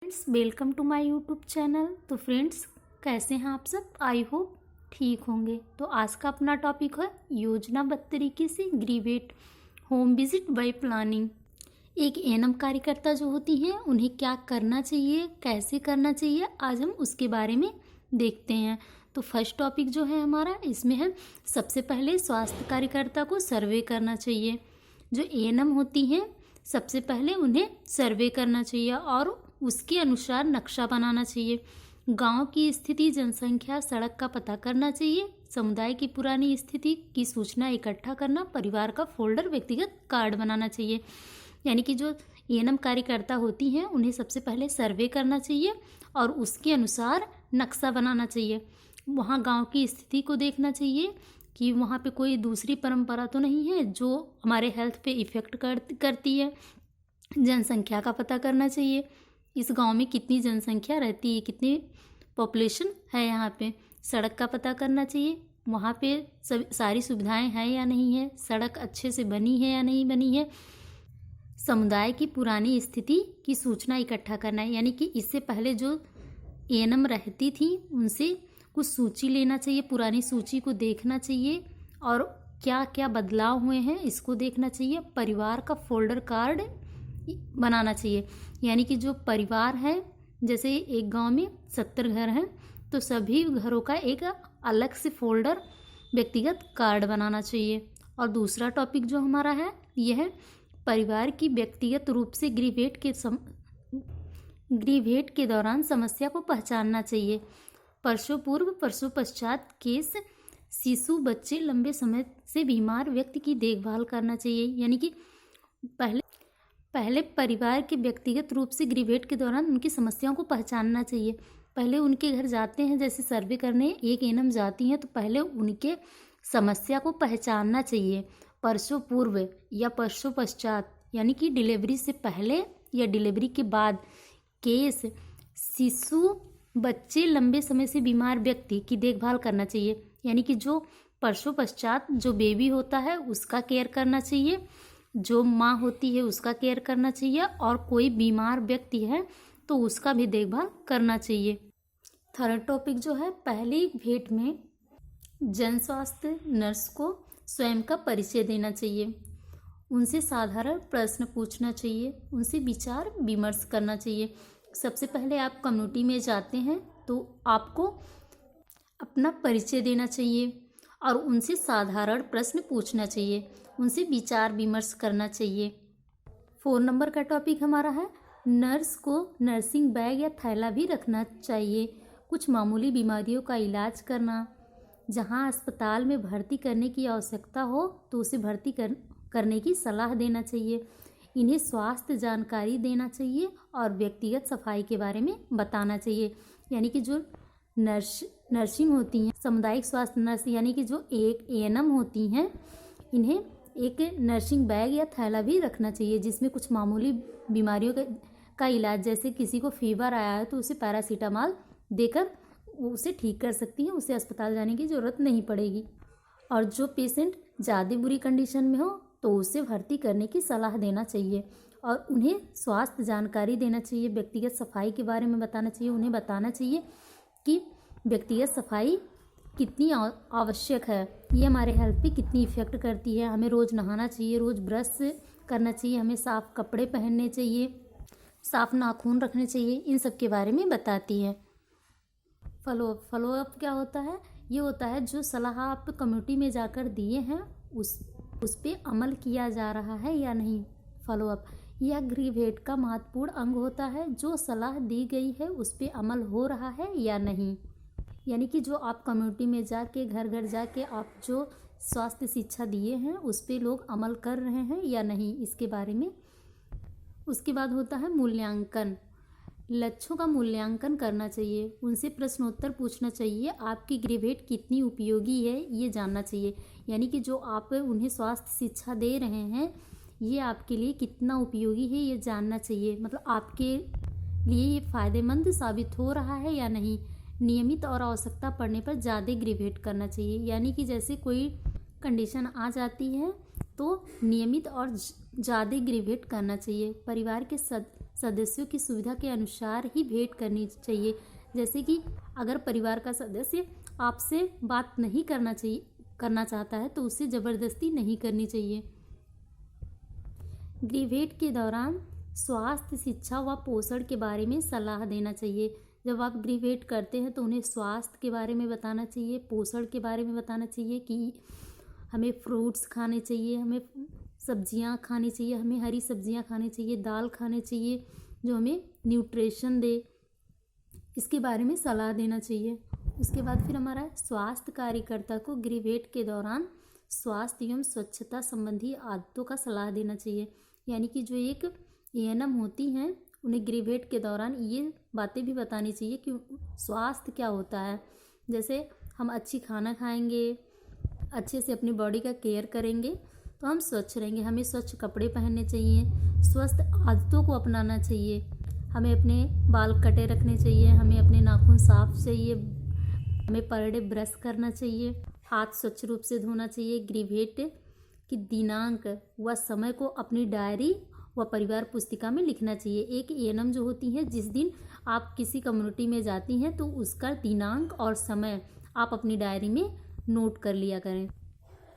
Friends, welcome to my YouTube channel. तो friends, कैसे हैं आप सब? आई होप ठीक होंगे। तो आज का अपना टॉपिक है योजनाबद्ध तरीके से graduate home visit bye planning. एक एएनएम कार्यकर्ता जो होती हैं उन्हें क्या करना चाहिए, कैसे करना चाहिए, आज हम उसके बारे में देखते हैं। तो फर्स्ट टॉपिक जो है हमारा इसमें है, सबसे पहले स्वास्थ्य कार्यकर्ता को सर्वे करना चाहिए। जो एएनएम होती हैं सबसे पहले उन्हें सर्वे करना चाहिए और उसके अनुसार नक्शा बनाना चाहिए। गांव की स्थिति, जनसंख्या, सड़क का पता करना चाहिए। समुदाय की पुरानी स्थिति की सूचना इकट्ठा करना, परिवार का फोल्डर, व्यक्तिगत कार्ड बनाना चाहिए। यानी कि जो एएनएम कार्यकर्ता होती हैं उन्हें सबसे पहले सर्वे करना चाहिए और उसके अनुसार नक्शा बनाना चाहिए। वहाँ गांव की स्थिति को देखना चाहिए कि वहाँ पे कोई दूसरी परंपरा तो नहीं है जो हमारे हेल्थ पे इफ़ेक्ट करती है। जनसंख्या का पता करना चाहिए, इस गांव में कितनी जनसंख्या रहती है, कितनी पॉपुलेशन है यहाँ पे। सड़क का पता करना चाहिए, वहाँ पे सारी सुविधाएं हैं या नहीं है, सड़क अच्छे से बनी है या नहीं बनी है। समुदाय की पुरानी स्थिति की सूचना इकट्ठा करना है, यानी कि इससे पहले जो एएनएम रहती थी उनसे कुछ सूची लेना चाहिए, पुरानी सूची को देखना चाहिए और क्या क्या बदलाव हुए हैं इसको देखना चाहिए। परिवार का फोल्डर कार्ड बनाना चाहिए, यानी कि जो परिवार है, जैसे एक गांव में 70 घर हैं तो सभी घरों का एक अलग से फोल्डर, व्यक्तिगत कार्ड बनाना चाहिए। और दूसरा टॉपिक जो हमारा है यह है परिवार की व्यक्तिगत रूप से ग्रीवेट के दौरान समस्या को पहचानना चाहिए। प्रसव पूर्व, प्रसव पश्चात केस, शिशु, बच्चे, लंबे समय से बीमार व्यक्ति की देखभाल करना चाहिए। यानी कि पहले परिवार के व्यक्तिगत रूप से ग्रेजुएट के दौरान उनकी समस्याओं को पहचानना चाहिए। पहले उनके घर जाते हैं, जैसे सर्वे करने एक एएनएम जाती हैं तो पहले उनके समस्या को पहचानना चाहिए। प्रसव पूर्व या प्रसव पश्चात, यानी कि डिलीवरी से पहले या डिलीवरी के बाद केस, शिशु, बच्चे, लंबे समय से बीमार व्यक्ति की देखभाल करना चाहिए। यानी कि जो प्रसव पश्चात जो बेबी होता है उसका केयर करना चाहिए, जो माँ होती है उसका केयर करना चाहिए और कोई बीमार व्यक्ति है तो उसका भी देखभाल करना चाहिए। थर्ड टॉपिक जो है, पहली भेंट में जन स्वास्थ्य नर्स को स्वयं का परिचय देना चाहिए, उनसे साधारण प्रश्न पूछना चाहिए, उनसे विचार विमर्श करना चाहिए। सबसे पहले आप कम्युनिटी में जाते हैं तो आपको अपना परिचय देना चाहिए और उनसे साधारण प्रश्न पूछना चाहिए, उनसे विचार विमर्श करना चाहिए। 4 नंबर का टॉपिक हमारा है, नर्स को नर्सिंग बैग या थैला भी रखना चाहिए। कुछ मामूली बीमारियों का इलाज करना, जहां अस्पताल में भर्ती करने की आवश्यकता हो तो उसे भर्ती करने की सलाह देना चाहिए। इन्हें स्वास्थ्य जानकारी देना चाहिए और व्यक्तिगत सफाई के बारे में बताना चाहिए। यानी कि जो नर्सिंग होती हैं, सामुदायिक स्वास्थ्य नर्स, यानी कि जो एक एएनएम होती हैं, इन्हें एक नर्सिंग बैग या थैला भी रखना चाहिए जिसमें कुछ मामूली बीमारियों का इलाज, जैसे किसी को फीवर आया है तो उसे पैरासीटामॉल देकर उसे ठीक कर सकती हैं, उसे अस्पताल जाने की ज़रूरत नहीं पड़ेगी। और जो पेशेंट ज़्यादा बुरी कंडीशन में हो तो उसे भर्ती करने की सलाह देना चाहिए और उन्हें स्वास्थ्य जानकारी देना चाहिए, व्यक्तिगत सफाई के बारे में बताना चाहिए। उन्हें बताना चाहिए कि व्यक्तिगत सफाई कितनी आवश्यक है, ये हमारे हेल्थ पे कितनी इफ़ेक्ट करती है। हमें रोज़ नहाना चाहिए, रोज़ ब्रश करना चाहिए, हमें साफ़ कपड़े पहनने चाहिए, साफ़ नाखून रखने चाहिए, इन सब के बारे में बताती है। फॉलोअप क्या होता है? ये होता है जो सलाह आप कम्युनिटी में जाकर दिए हैं उस पे अमल किया जा रहा है या नहीं। फॉलोअप यह ग्रेजुएट का महत्वपूर्ण अंग होता है, जो सलाह दी गई है उस पे अमल हो रहा है या नहीं। यानी कि जो आप कम्युनिटी में जाके घर घर जाके आप जो स्वास्थ्य शिक्षा दिए हैं उस पे लोग अमल कर रहे हैं या नहीं, इसके बारे में। उसके बाद होता है मूल्यांकन। लक्ष्यों का मूल्यांकन करना चाहिए, उनसे प्रश्नोत्तर पूछना चाहिए, आपकी ग्रेजुएट कितनी उपयोगी है ये जानना चाहिए। यानी कि जो आप उन्हें स्वास्थ्य शिक्षा दे रहे हैं ये आपके लिए कितना उपयोगी है ये जानना चाहिए, मतलब आपके लिए ये फ़ायदेमंद साबित हो रहा है या नहीं। नियमित और आवश्यकता पड़ने पर ज़्यादा ग्रेजुएट करना चाहिए, यानी कि जैसे कोई कंडीशन आ जाती है तो नियमित और ज़्यादा ग्रेजुएट करना चाहिए। परिवार के सदस्यों की सुविधा के अनुसार ही भेंट करनी चाहिए। जैसे कि अगर परिवार का सदस्य आपसे बात नहीं करना चाहता है तो उसे ज़बरदस्ती नहीं करनी चाहिए। गृह भेंट के दौरान स्वास्थ्य, शिक्षा व पोषण के बारे में सलाह देना चाहिए। जब आप गृह भेंट करते हैं तो उन्हें स्वास्थ्य के बारे में बताना चाहिए, पोषण के बारे में बताना चाहिए कि हमें फ्रूट्स खाने चाहिए, हमें सब्जियां खानी चाहिए, हमें हरी सब्जियां खानी चाहिए, दाल खाने चाहिए जो हमें न्यूट्रिशन दे, इसके बारे में सलाह देना चाहिए। उसके बाद फिर हमारा स्वास्थ्य कार्यकर्ता को गृह भेंट के दौरान स्वास्थ्य एवं स्वच्छता संबंधी आदतों का सलाह देना चाहिए। यानी कि जो एक एएनएम होती हैं उन्हें गृह भेंट के दौरान ये बातें भी बतानी चाहिए कि स्वास्थ्य क्या होता है। जैसे हम अच्छी खाना खाएंगे, अच्छे से अपनी बॉडी का केयर करेंगे तो हम स्वच्छ रहेंगे। हमें स्वच्छ कपड़े पहनने चाहिए, स्वस्थ आदतों को अपनाना चाहिए, हमें अपने बाल कटे रखने चाहिए, हमें अपने नाखून साफ चाहिए, हमें पर डे ब्रश करना चाहिए, हाथ स्वच्छ रूप से धोना चाहिए। गृह भेंट की दिनांक व समय को अपनी डायरी व परिवार पुस्तिका में लिखना चाहिए। एक एएनएम जो होती है, जिस दिन आप किसी कम्युनिटी में जाती हैं तो उसका दिनांक और समय आप अपनी डायरी में नोट कर लिया करें।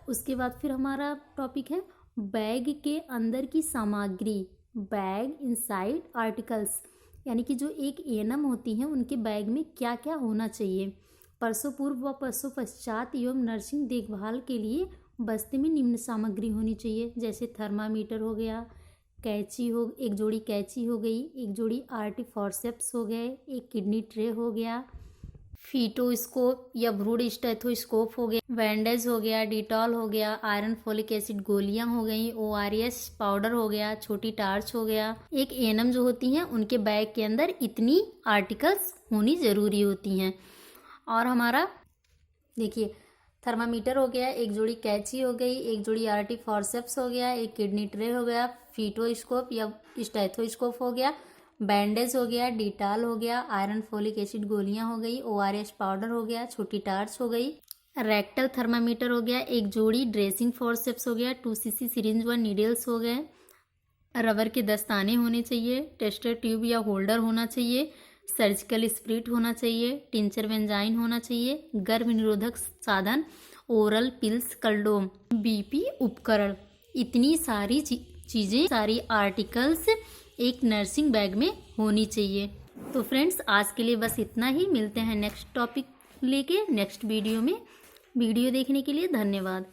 उसके बाद फिर हमारा टॉपिक है बैग के अंदर की सामग्री, बैग इनसाइड आर्टिकल्स। यानी कि जो एक एएनएम होती हैं उनके बैग में क्या क्या होना चाहिए। प्रसव पूर्व व प्रसव पश्चात एवं नर्सिंग देखभाल के लिए बस्ते में निम्न सामग्री होनी चाहिए। जैसे थर्मामीटर हो गया, कैंची हो, एक जोड़ी कैंची हो गई, एक जोड़ी आरटी फॉरसेप्स हो गए, एक किडनी ट्रे हो गया, फीटोस्कोप या भ्रूण स्टेथोस्कोप हो गया, बैंडेज हो गया, डिटॉल हो गया, आयरन फोलिक एसिड गोलियां हो गई, ORS पाउडर हो गया, छोटी टार्च हो गया। एक एएनएम जो होती हैं उनके बैग के अंदर इतनी आर्टिकल्स होनी ज़रूरी होती हैं। और हमारा देखिए थर्मामीटर हो गया, एक जोड़ी कैंची हो गई, एक जोड़ी आरटी फॉरसेप्स हो गया, एक किडनी ट्रे हो गया, फीटोस्कोप या स्टेथोस्कोप हो गया, बैंडेज हो गया, डिटॉल हो गया, आयरन फोलिक एसिड गोलियां हो गई, ORS पाउडर हो गया, छोटी टार्च हो गई, रेक्टल थर्मामीटर हो गया, एक जोड़ी ड्रेसिंग फॉरसेप्स हो गया, 2cc सिरिंज व नीडल्स हो गए, रबर के दस्ताने होने चाहिए, टेस्टर ट्यूब या होल्डर होना चाहिए, सर्जिकल स्प्रिट होना चाहिए, टिंचर वेंजाइन होना चाहिए, गर्भ निरोधक साधन, ओरल पिल्स, कंडोम, BP उपकरण। इतनी सारी चीज़ें, सारी आर्टिकल्स एक नर्सिंग बैग में होनी चाहिए। तो फ्रेंड्स आज के लिए बस इतना ही। मिलते हैं नेक्स्ट टॉपिक लेके नेक्स्ट वीडियो में। वीडियो देखने के लिए धन्यवाद।